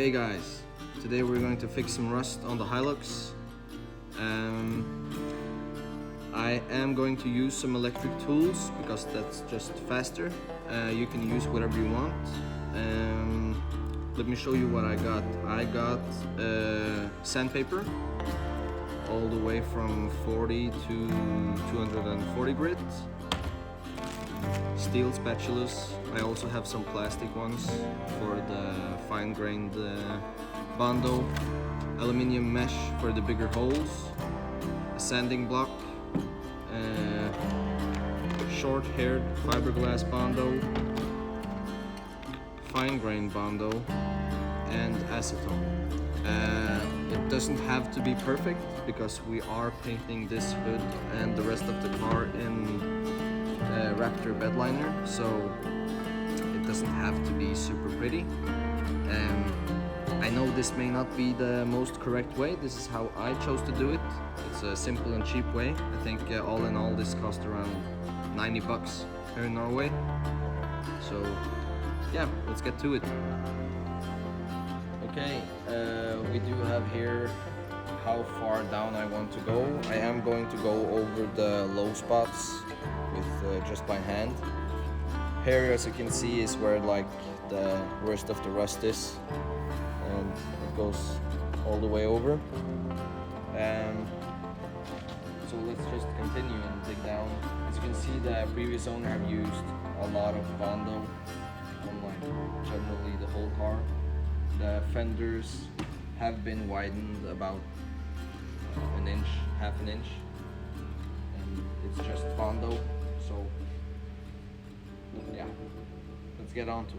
Hey guys, today we're going to fix some rust on the Hilux. I am going to use some electric tools because that's just faster. You can use whatever you want. Let me show you what I got. I got sandpaper all the way from 40 to 240 grit. Steel spatulas. I also have some plastic ones for the fine-grained Bondo. Aluminium mesh for the bigger holes. A sanding block. Short-haired fiberglass Bondo. Fine-grained Bondo. And acetone. It doesn't have to be perfect because we are painting this hood and the rest of the car in Raptor bedliner, so it doesn't have to be super pretty. I know this may not be the most correct way. This is how I chose to do it. It's a simple and cheap way. I think all in all this cost around 90 bucks here in Norway. So yeah, let's get to it. Okay, we do have here how far down I want to go. I am going to go over the low spots with just by hand. Here, as you can see, is where like the worst of the rust is, and it goes all the way over. So let's just continue and dig down. As you can see, the previous owner have used a lot of Bondo on like generally the whole car. The fenders have been widened about an inch, half an inch, and it's just Bondo. So yeah, let's get on to it.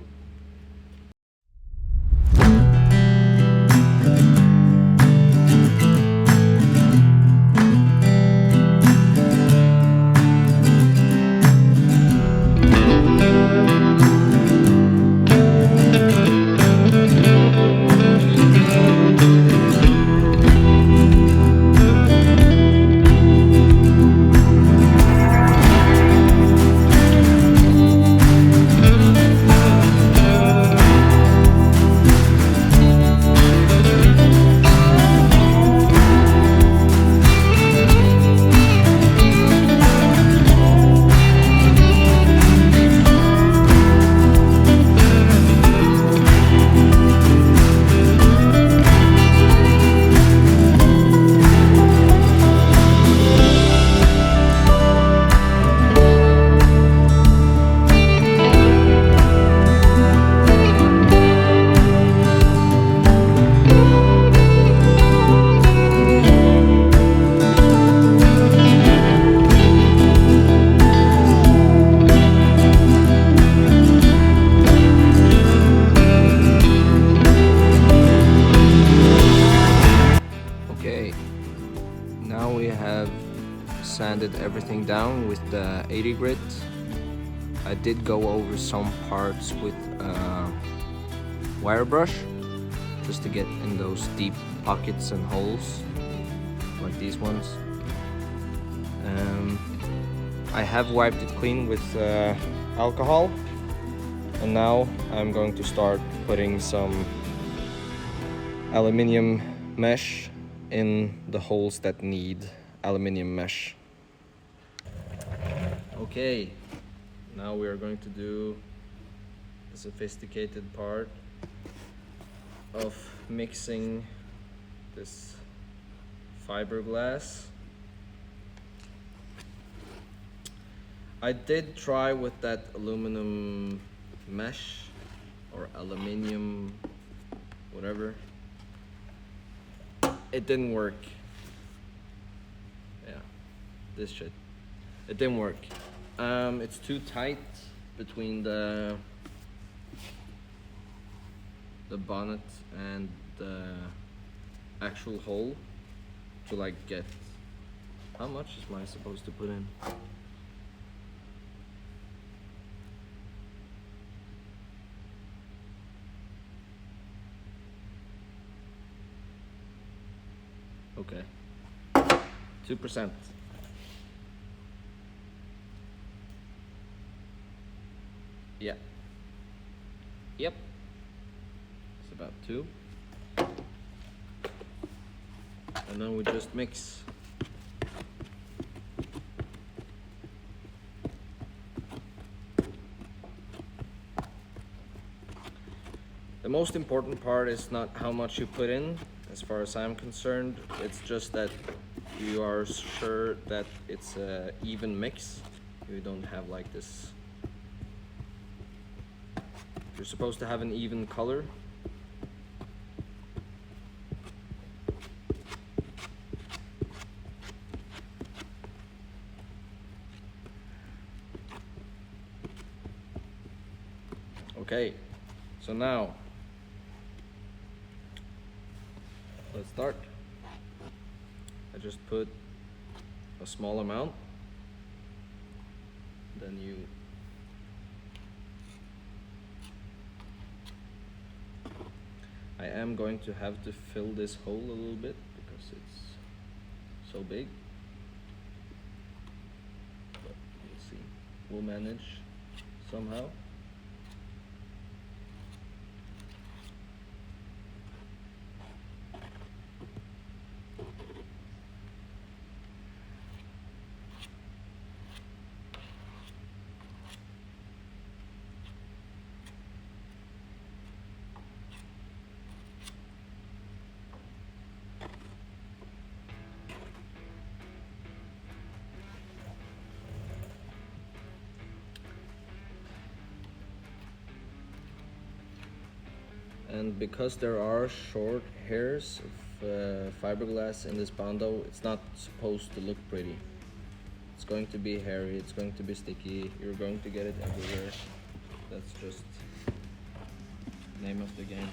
Now we have sanded everything down with the 80 grit. I did go over some parts with wire brush just to get in those deep pockets and holes like these ones. I have wiped it clean with alcohol, and now I'm going to start putting some aluminium mesh in the holes that need aluminium mesh. Okay, now we are going to do the sophisticated part of mixing this fiberglass. I did try with that aluminum mesh or aluminium whatever. It didn't work. Yeah, this shit. It didn't work. It's too tight between the bonnet and the actual hole to like get. How much am I supposed to put in? Okay, 2%. Yeah. Yep. It's about 2. and then we just mix. The most important part is not how much you put in, as far as I'm concerned. It's just that you are sure that it's an even mix. You don't have like this. You're supposed to have an even color. Okay, so now let's start. I just put a small amount, then I am going to have to fill this hole a little bit because it's so big, but we'll see. We'll manage somehow. And because there are short hairs of fiberglass in this Bondo, it's not supposed to look pretty. It's going to be hairy, it's going to be sticky, you're going to get it everywhere. That's just the name of the game.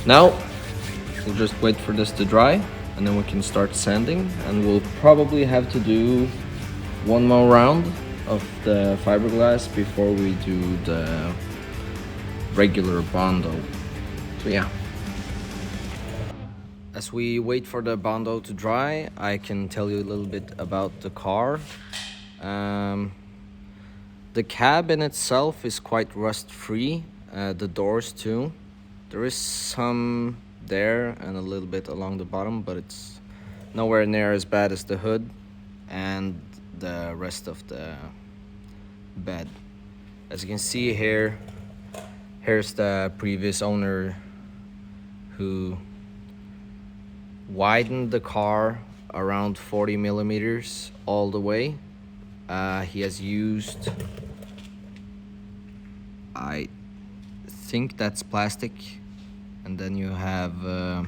Now, we'll just wait for this to dry and then we can start sanding, and we'll probably have to do one more round of the fiberglass before we do the regular Bondo. So yeah. As we wait for the Bondo to dry, I can tell you a little bit about the car. The cab in itself is quite rust-free, the doors too. There is some there and a little bit along the bottom, but it's nowhere near as bad as the hood and the rest of the bed. As you can see here, here's the previous owner who widened the car around 40 millimeters all the way. He has used, I think that's plastic, and then you have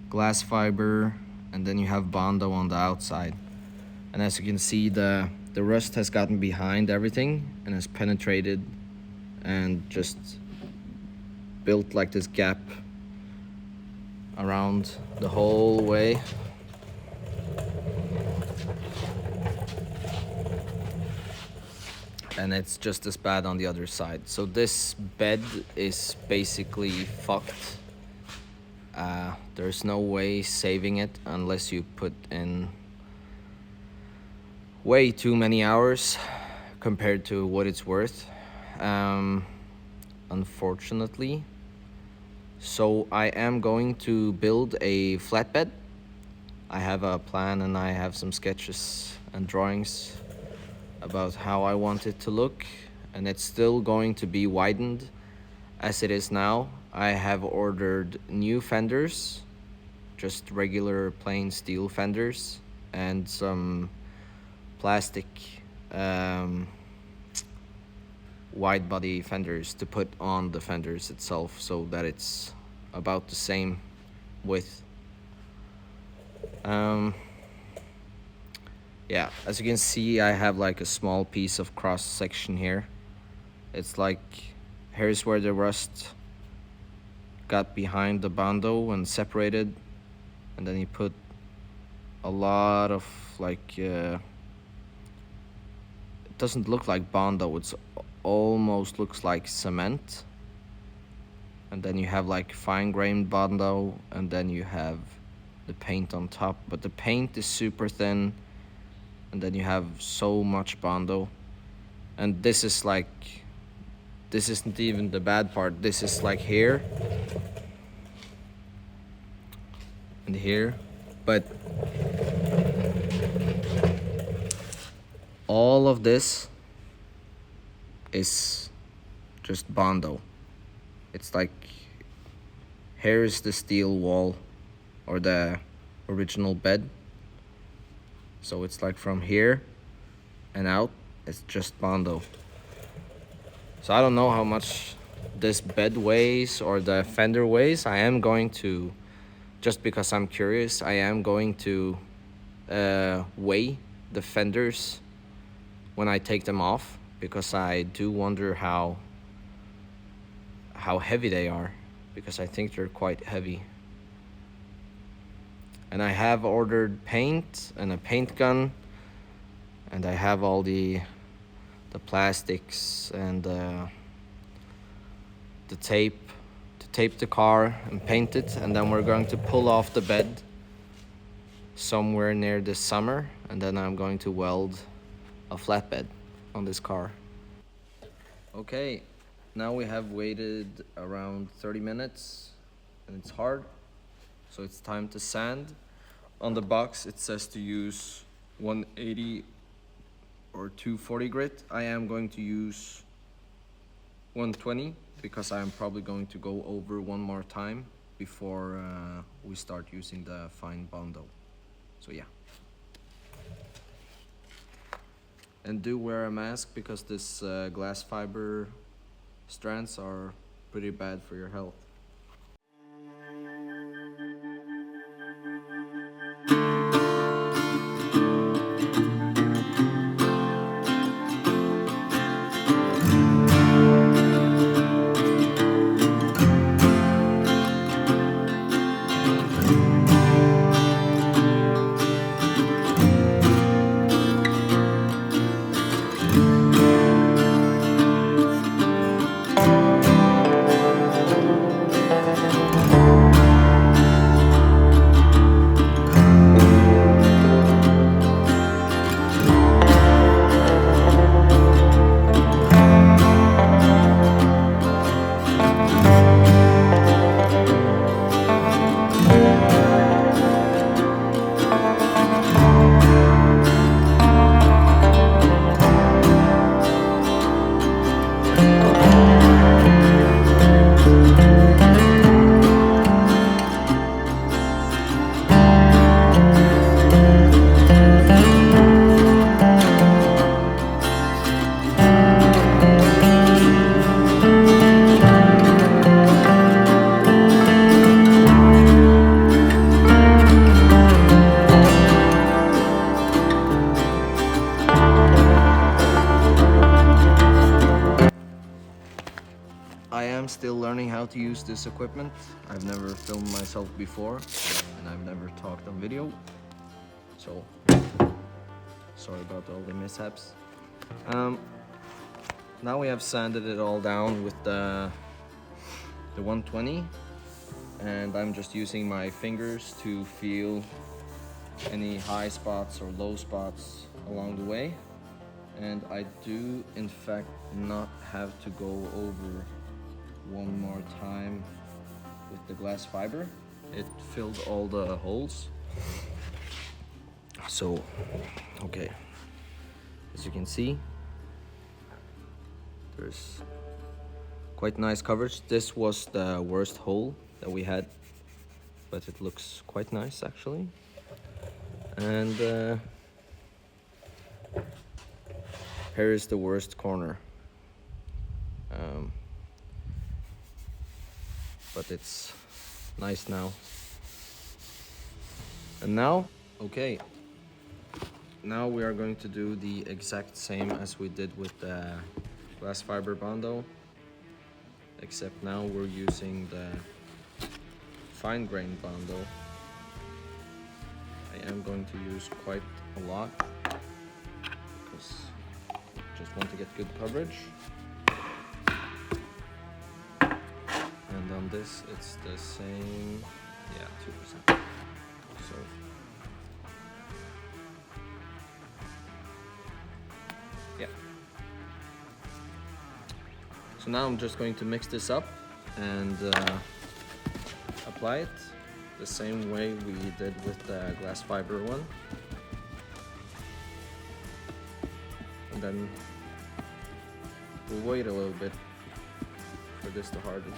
glass fiber, and then you have Bondo on the outside. And as you can see, the rust has gotten behind everything and has penetrated and just built like this gap around the whole way. and it's just as bad on the other side. So this bed is basically fucked. There's no way saving it unless you put in way too many hours compared to what it's worth, unfortunately. So I am going to build a flatbed. I have a plan and I have some sketches and drawings about how I want it to look, and it's still going to be widened as it is now. I have ordered new fenders, just regular plain steel fenders, and some plastic wide body fenders to put on the fenders itself so that it's about the same width. Yeah, as you can see, I have like a small piece of cross section here. It's like, here's where the rust got behind the Bondo and separated, and then you put a lot of like, it doesn't look like Bondo, it's almost looks like cement. And then you have like fine-grained Bondo, and then you have the paint on top, but the paint is super thin, and then you have so much Bondo. And this is like, this isn't even the bad part. This is like here and here, but all of this is just Bondo. It's like, here's the steel wall or the original bed. So it's like from here and out, it's just Bondo. So I don't know how much this bed weighs or the fender weighs. I am going to, just because I'm curious, I am going to weigh the fenders when I take them off, because I do wonder how heavy they are, because I think they're quite heavy. And I have ordered paint and a paint gun, and I have all the plastics and the tape to tape the car and paint it, and then we're going to pull off the bed somewhere near this summer, and then I'm going to weld a flatbed on this car. Okay, now we have waited around 30 minutes and it's hard, so it's time to sand. On the box it says to use 180 or 240 grit. I am going to use 120 because I am probably going to go over one more time before we start using the fine Bondo. So yeah. And do wear a mask because this glass fiber strands are pretty bad for your health. I am still learning how to use this equipment. I've never filmed myself before, and I've never talked on video. So, sorry about all the mishaps. now we have sanded it all down with the 120, and I'm just using my fingers to feel any high spots or low spots along the way. And I do in fact not have to go over one more time with the glass fiber. It filled all the holes. So, okay, as you can see, there's quite nice coverage. This was the worst hole that we had, but it looks quite nice actually. And here is the worst corner. But it's nice now. And now, okay, now we are going to do the exact same as we did with the glass fiber Bondo, except now we're using the fine grain Bondo. I am going to use quite a lot because I just want to get good coverage. And on this it's the same, yeah, 2%. So yeah. So now I'm just going to mix this up and apply it the same way we did with the glass fiber one. And then we'll wait a little bit for this to harden.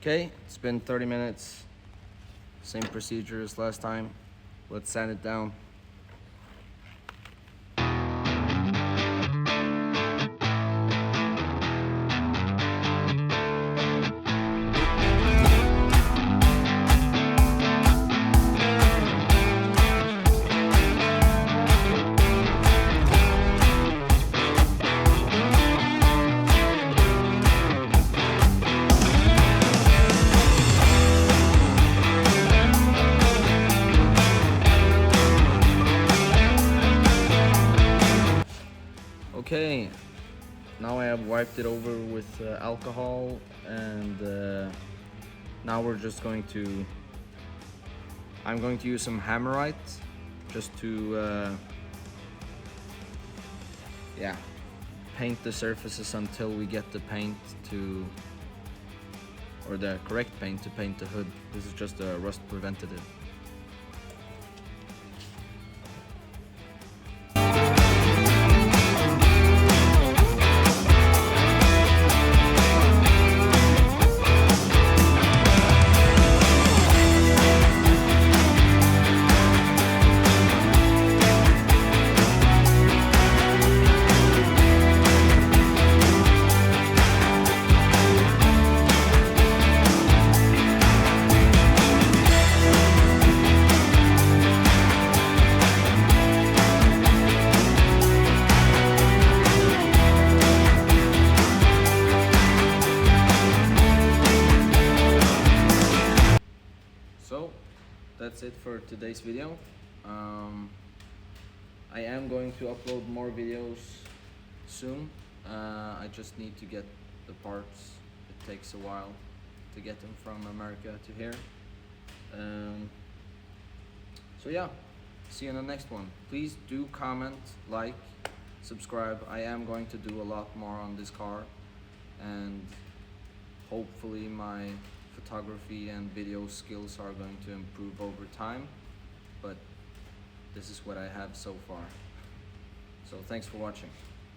Okay, it's been 30 minutes. Same procedure as last time. Let's sand it down. Okay, now I have wiped it over with alcohol, and now we're just going to, I'm going to use some hammerite just to yeah, paint the surfaces until we get the paint to, or the correct paint to paint the hood. This is just a rust preventative. So that's it for today's video. I am going to upload more videos soon. I just need to get the parts. It takes a while to get them from America to here. So yeah, see you in the next one. Please do comment, like, subscribe. I am going to do a lot more on this car, and hopefully my photography and video skills are going to improve over time, but this is what I have so far. So thanks for watching.